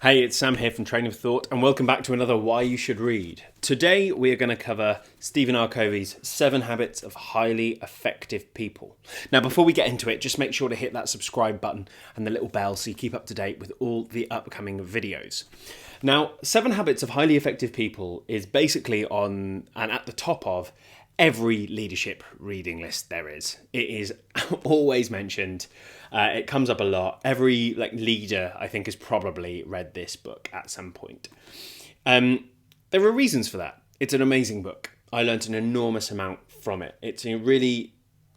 Hey, it's Sam here from Training for Thought, and welcome back to another Why You Should Read. Today we are going to cover Stephen R. Covey's 7 Habits of Highly Effective People. Now, before we get into it, just make sure to hit that subscribe button and the little bell so you keep up to date with all the upcoming videos. Now, 7 Habits of Highly Effective People is basically on and at the top of every leadership reading list there is. It is always mentioned. It comes up a lot. Every leader, I think, has probably read this book at some point. There are reasons for that. It's an amazing book. I learnt an enormous amount from it. It's really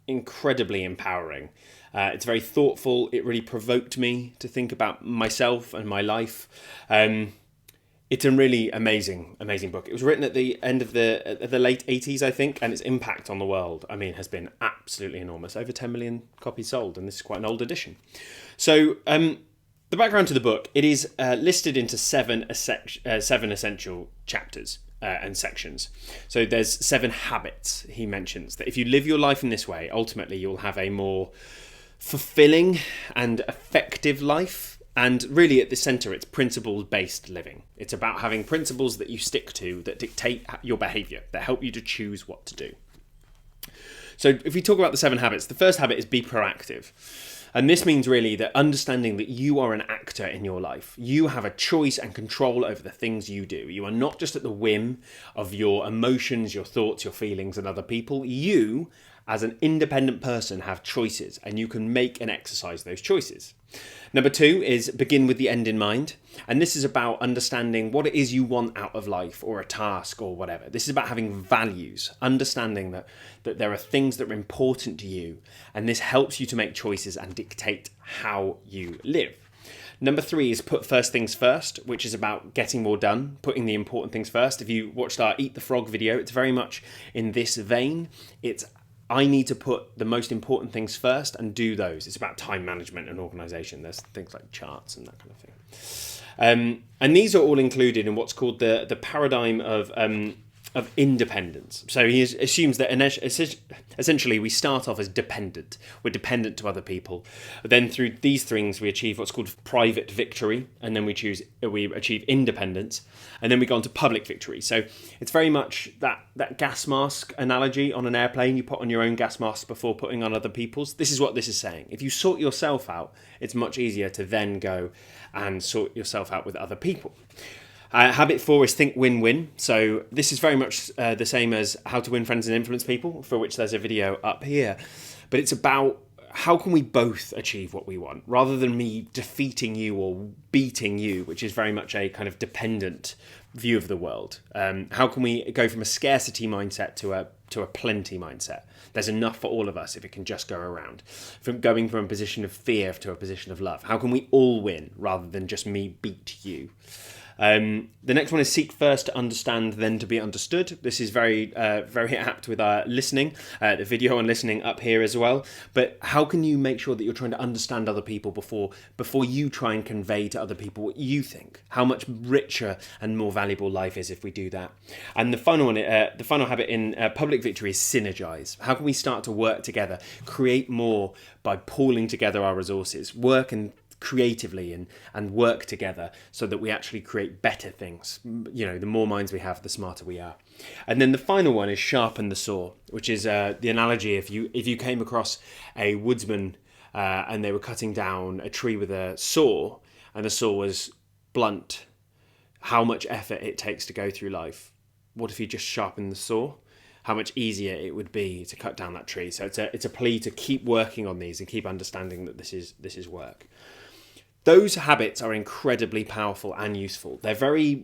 incredibly empowering. It's very thoughtful. It really provoked me to think about myself and my life. It's a really amazing book. It was written at the end of the late 80s, I think, and its impact on the world, has been absolutely enormous. Over 10 million copies sold, and this is quite an old edition. So, the background to the book, it is listed into seven essential chapters and sections. So there's 7 habits, he mentions, that if you live your life in this way, ultimately you'll have a more fulfilling and effective life. And really at the centre, it's principles-based living. It's about having principles that you stick to that dictate your behaviour, that help you to choose what to do. So if we talk about the 7 habits, the first habit is be proactive. And this means really that understanding that you are an actor in your life. You have a choice and control over the things you do. You are not just at the whim of your emotions, your thoughts, your feelings and other people. You, as an independent person, have choices and you can make and exercise those choices. Number 2 is begin with the end in mind. And this is about understanding what it is you want out of life or a task or whatever. This is about having values, understanding that there are things that are important to you. And this helps you to make choices and dictate how you live. Number 3 is put first things first, which is about getting more done, putting the important things first. If you watched our Eat the Frog video, it's very much in this vein. I need to put the most important things first and do those. It's about time management and organisation. There's things like charts and that kind of thing. And these are all included in what's called the paradigm of independence. So he assumes that essentially we start off as dependent. We're dependent to other people. Then through these things we achieve what's called private victory, and then we achieve independence, and then we go on to public victory. So it's very much that gas mask analogy on an airplane. You put on your own gas mask before putting on other people's. This is what this is saying. If you sort yourself out, it's much easier to then go and sort yourself out with other people. Habit 4 is think win-win. So this is very much the same as how to win friends and influence people, for which there's a video up here. But it's about how can we both achieve what we want, rather than me defeating you or beating you, which is very much a kind of dependent view of the world. How can we go from a scarcity mindset to a plenty mindset? There's enough for all of us if it can just go around. From going from a position of fear to a position of love. How can we all win rather than just me beat you? The next one is seek first to understand, then to be understood. This is very apt with our listening, the video on listening up here as well. But how can you make sure that you're trying to understand other people before you try and convey to other people what you think? How much richer and more valuable life is if we do that. And the final one, the final habit in public victory is synergize. How can we start to work together, create more by pooling together our resources, work and creatively and work together so that we actually create better things. The more minds we have, the smarter we are. And then the final one is sharpen the saw, which is the analogy if you came across a woodsman and they were cutting down a tree with a saw and the saw was blunt, how much effort it takes to go through life. What if you just sharpen the saw? How much easier it would be to cut down that tree. So it's a plea to keep working on these and keep understanding that this is work. Those habits are incredibly powerful and useful. They're very,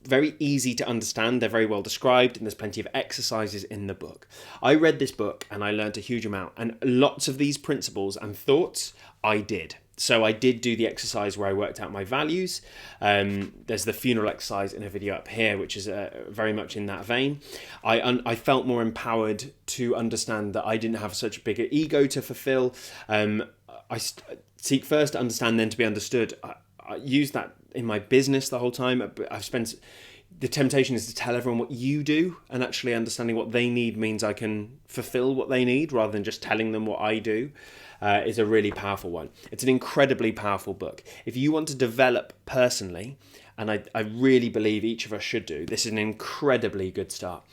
very easy to understand. They're very well described, and there's plenty of exercises in the book. I read this book and I learned a huge amount, and lots of these principles and thoughts I did. So I did do the exercise where I worked out my values. There's the funeral exercise in a video up here, which is very much in that vein. I felt more empowered to understand that I didn't have such a big ego to fulfill. Seek first to understand, then to be understood. I use that in my business the whole time. The temptation is to tell everyone what you do, and actually understanding what they need means I can fulfill what they need rather than just telling them what I do. is a really powerful one. It's an incredibly powerful book. If you want to develop personally, and I really believe each of us should do, this is an incredibly good start.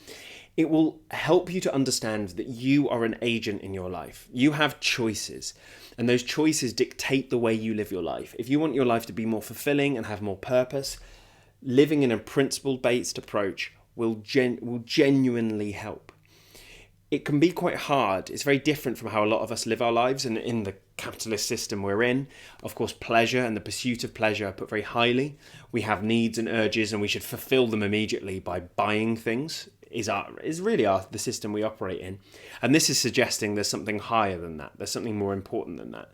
It will help you to understand that you are an agent in your life. You have choices, and those choices dictate the way you live your life. If you want your life to be more fulfilling and have more purpose, living in a principle-based approach will genuinely help. It can be quite hard. It's very different from how a lot of us live our lives, and in the capitalist system we're in, of course, pleasure and the pursuit of pleasure are put very highly. We have needs and urges, and we should fulfill them immediately by buying things. Is really the system we operate in. And this is suggesting there's something higher than that. There's something more important than that.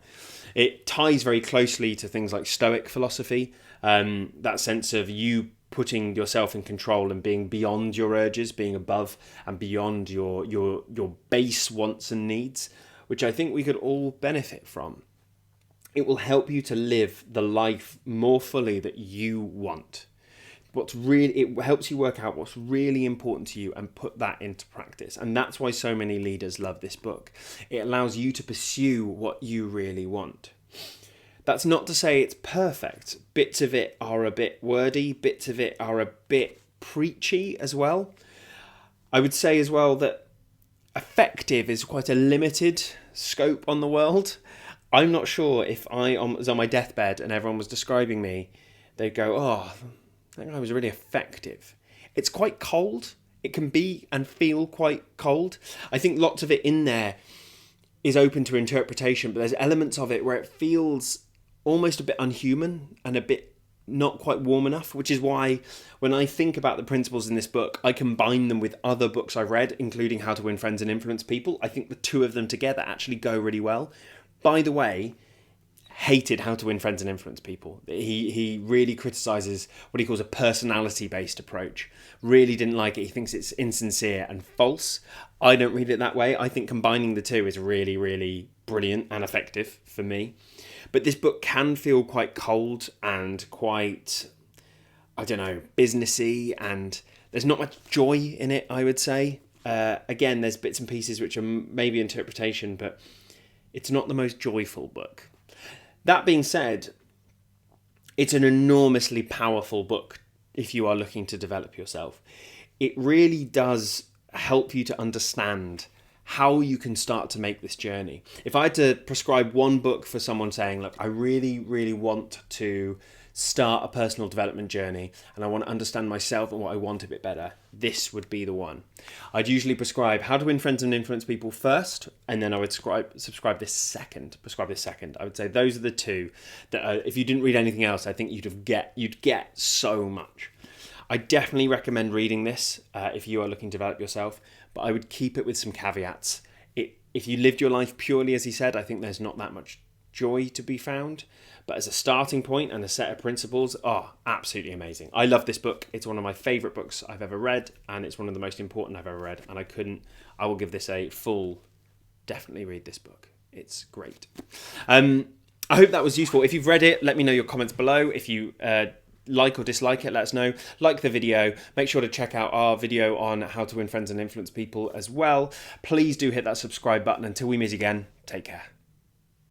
It ties very closely to things like Stoic philosophy, that sense of you putting yourself in control and being beyond your urges, being above and beyond your base wants and needs, which I think we could all benefit from. It will help you to live the life more fully that you want. It helps you work out what's really important to you and put that into practice. And that's why so many leaders love this book. It allows you to pursue what you really want. That's not to say it's perfect. Bits of it are a bit wordy, bits of it are a bit preachy as well. I would say as well that effective is quite a limited scope on the world. I'm not sure if I was on my deathbed and everyone was describing me, they'd go, oh, that guy was really effective. It's quite cold. It can be and feel quite cold. I think lots of it in there is open to interpretation, but there's elements of it where it feels almost a bit unhuman and a bit not quite warm enough, which is why when I think about the principles in this book, I combine them with other books I've read, including How to Win Friends and Influence People. I think the two of them together actually go really well. By the way, hated How to Win Friends and Influence People. He really criticises what he calls a personality-based approach. Really didn't like it. He thinks it's insincere and false. I don't read it that way. I think combining the two is really, really brilliant and effective for me. But this book can feel quite cold and quite, businessy, and there's not much joy in it, I would say. Again, there's bits and pieces which are maybe interpretation, but it's not the most joyful book. That being said, it's an enormously powerful book if you are looking to develop yourself. It really does help you to understand how you can start to make this journey. If I had to prescribe one book for someone saying, look, I really, really want to start a personal development journey and I want to understand myself and what I want a bit better, this would be the one. I'd usually prescribe How to Win Friends and Influence People first, and then I would prescribe this second. I would say those are the two that if you didn't read anything else, I think you'd get so much. I definitely recommend reading this if you are looking to develop yourself, but I would keep it with some caveats. If you lived your life purely, as he said, I think there's not that much joy to be found. But as a starting point and a set of principles, absolutely amazing. I love this book. It's one of my favourite books I've ever read, and it's one of the most important I've ever read. And I will give this a full, definitely read this book. It's great. I hope that was useful. If you've read it, let me know your comments below. If you like or dislike it, let us know. Like the video. Make sure to check out our video on how to win friends and influence people as well. Please do hit that subscribe button. Until we meet again, take care.